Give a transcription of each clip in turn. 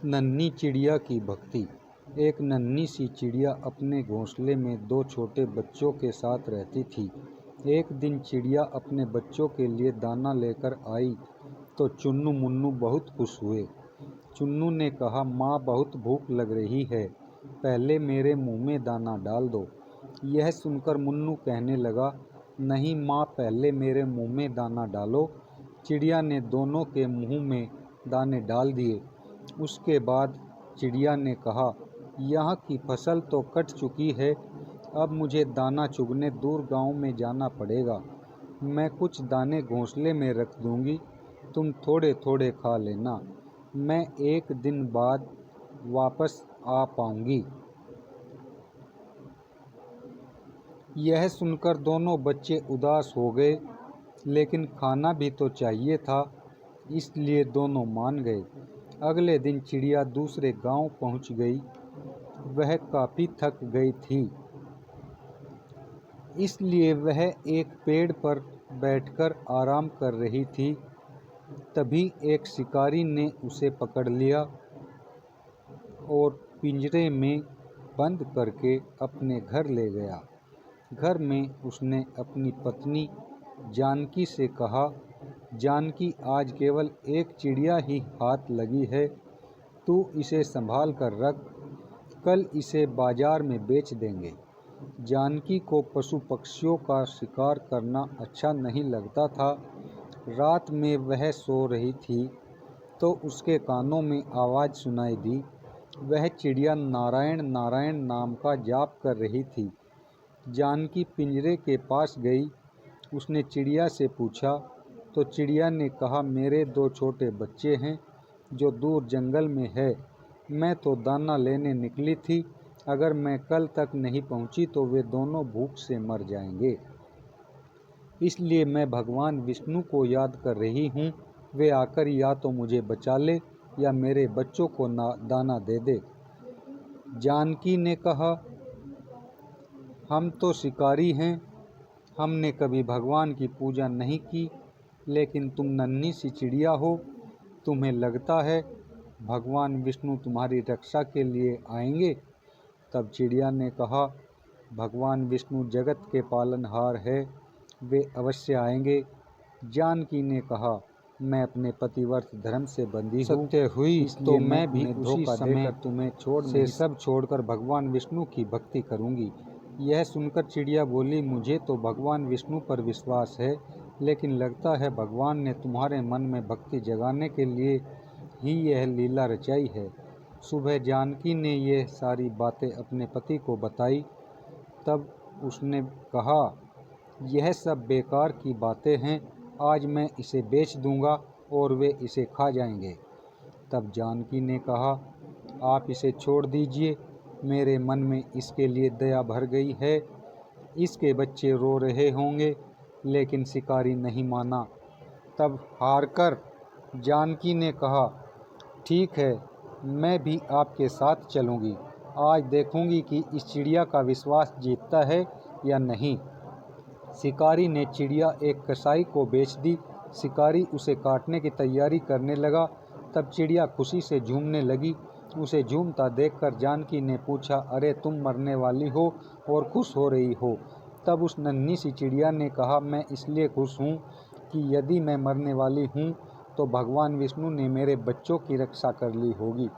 नन्ही चिड़िया की भक्ति। एक नन्ही सी चिड़िया अपने घोंसले में दो छोटे बच्चों के साथ रहती थी। एक दिन चिड़िया अपने बच्चों के लिए दाना लेकर आई तो चुन्नू मुन्नू बहुत खुश हुए। चुन्नू ने कहा, माँ बहुत भूख लग रही है, पहले मेरे मुंह में दाना डाल दो। यह सुनकर मुन्नू कहने लगा, नहीं माँ, पहले मेरे मुंह में दाना डालो। चिड़िया ने दोनों के मुंह में दाने डाल दिए। उसके बाद चिड़िया ने कहा, यहाँ की फसल तो कट चुकी है, अब मुझे दाना चुगने दूर गांव में जाना पड़ेगा। मैं कुछ दाने घोंसले में रख दूंगी, तुम थोड़े थोड़े खा लेना, मैं एक दिन बाद वापस आ पाऊंगी। यह सुनकर दोनों बच्चे उदास हो गए, लेकिन खाना भी तो चाहिए था, इसलिए दोनों मान गए। अगले दिन चिड़िया दूसरे गांव पहुंच गई। वह काफ़ी थक गई थी, इसलिए वह एक पेड़ पर बैठकर आराम कर रही थी। तभी एक शिकारी ने उसे पकड़ लिया और पिंजरे में बंद करके अपने घर ले गया। घर में उसने अपनी पत्नी जानकी से कहा, जानकी, आज केवल एक चिड़िया ही हाथ लगी है, तू इसे संभाल कर रख, कल इसे बाजार में बेच देंगे। जानकी को पशु पक्षियों का शिकार करना अच्छा नहीं लगता था। रात में वह सो रही थी तो उसके कानों में आवाज़ सुनाई दी। वह चिड़िया नारायण नारायण नाम का जाप कर रही थी। जानकी पिंजरे के पास गई। उसने चिड़िया से पूछा तो चिड़िया ने कहा, मेरे दो छोटे बच्चे हैं जो दूर जंगल में है, मैं तो दाना लेने निकली थी, अगर मैं कल तक नहीं पहुंची तो वे दोनों भूख से मर जाएंगे, इसलिए मैं भगवान विष्णु को याद कर रही हूँ, वे आकर या तो मुझे बचा ले या मेरे बच्चों को दाना दे दे। जानकी ने कहा, हम तो शिकारी हैं, हमने कभी भगवान की पूजा नहीं की, लेकिन तुम नन्ही सी चिड़िया हो, तुम्हें लगता है भगवान विष्णु तुम्हारी रक्षा के लिए आएंगे? तब चिड़िया ने कहा, भगवान विष्णु जगत के पालनहार है, वे अवश्य आएंगे। जानकी ने कहा, मैं अपने पतिव्रत धर्म से बंधी हूँ, सत्य हुई तो मैं भी उसी समय तुम्हें से सब छोड़कर भगवान विष्णु की भक्ति करूँगी। यह सुनकर चिड़िया बोली, मुझे तो भगवान विष्णु पर विश्वास है, लेकिन लगता है भगवान ने तुम्हारे मन में भक्ति जगाने के लिए ही यह लीला रचाई है। सुबह जानकी ने यह सारी बातें अपने पति को बताई। तब उसने कहा, यह सब बेकार की बातें हैं, आज मैं इसे बेच दूंगा और वे इसे खा जाएंगे। तब जानकी ने कहा, आप इसे छोड़ दीजिए, मेरे मन में इसके लिए दया भर गई है, इसके बच्चे रो रहे होंगे, लेकिन शिकारी नहीं माना। तब हारकर जानकी ने कहा, ठीक है, मैं भी आपके साथ चलूँगी, आज देखूँगी कि इस चिड़िया का विश्वास जीतता है या नहीं। शिकारी ने चिड़िया एक कसाई को बेच दी। शिकारी उसे काटने की तैयारी करने लगा। तब चिड़िया खुशी से झूमने लगी। उसे झूमता देखकर जानकी ने पूछा, अरे तुम मरने वाली हो और खुश हो रही हो? तब उस नन्ही सी चिड़िया ने कहा, मैं इसलिए खुश हूँ कि यदि मैं मरने वाली हूँ तो भगवान विष्णु ने मेरे बच्चों की रक्षा कर ली होगी।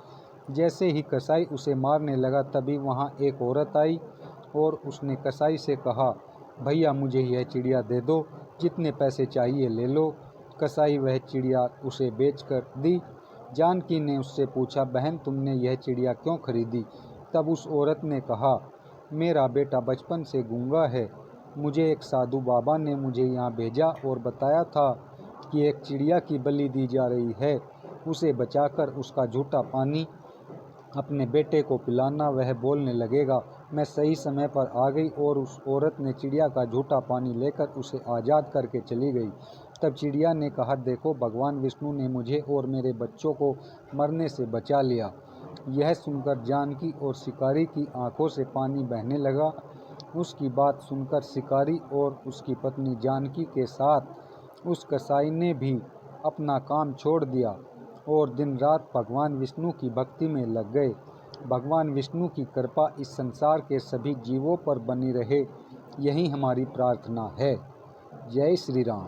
जैसे ही कसाई उसे मारने लगा, तभी वहाँ एक औरत आई और उसने कसाई से कहा, भैया मुझे यह चिड़िया दे दो, जितने पैसे चाहिए ले लो। कसाई वह चिड़िया उसे बेचकर दी। जानकी ने उससे पूछा, बहन तुमने यह चिड़िया क्यों खरीदी? तब उस औरत ने कहा, मेरा बेटा बचपन से गूंगा है, मुझे एक साधु बाबा ने मुझे यहाँ भेजा और बताया था कि एक चिड़िया की बलि दी जा रही है, उसे बचाकर उसका झूठा पानी अपने बेटे को पिलाना, वह बोलने लगेगा। मैं सही समय पर आ गई और उस औरत ने चिड़िया का झूठा पानी लेकर उसे आज़ाद करके चली गई। तब चिड़िया ने कहा, देखो भगवान विष्णु ने मुझे और मेरे बच्चों को मरने से बचा लिया। यह सुनकर जानकी और शिकारी की आंखों से पानी बहने लगा। उसकी बात सुनकर शिकारी और उसकी पत्नी जानकी के साथ उस कसाई ने भी अपना काम छोड़ दिया और दिन रात भगवान विष्णु की भक्ति में लग गए। भगवान विष्णु की कृपा इस संसार के सभी जीवों पर बनी रहे, यही हमारी प्रार्थना है। जय श्री राम।